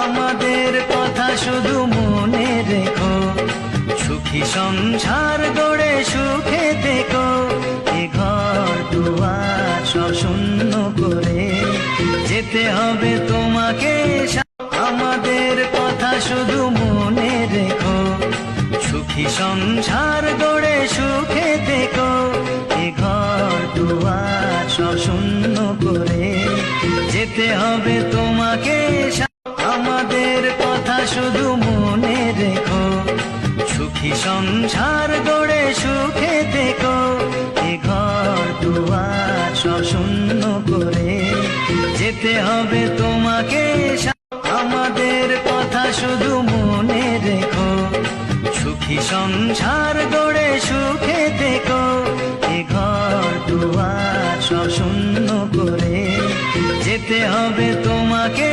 আমাদের কথা শুধু মনে রেখো, সুখী সংসার গড়ে সুখে দেখো। এ ঘর দুয়ার সব শূন্য করে যেতে হবে তোমাকে। আমাদের কথা শুধু মনে রেখো, সুখী সংসার গড়ে সুখে দেখো। এ ঘর দুয়ার সব শূন্য করে যেতে হবে তোমাকে। আমাদের কথা শুধু মনে রেখো, সুখী সংসার গড়ে সুখে দেখো। এ ঘর দুয়ার সব শূন্য করে যেতে হবে তোমাকে। আমাদের কথা শুধু মনে রেখো, সুখী সংসার গড়ে সুখে দেখো। এ ঘর দুয়ার সব শূন্য করে যেতে হবে তোমাকে।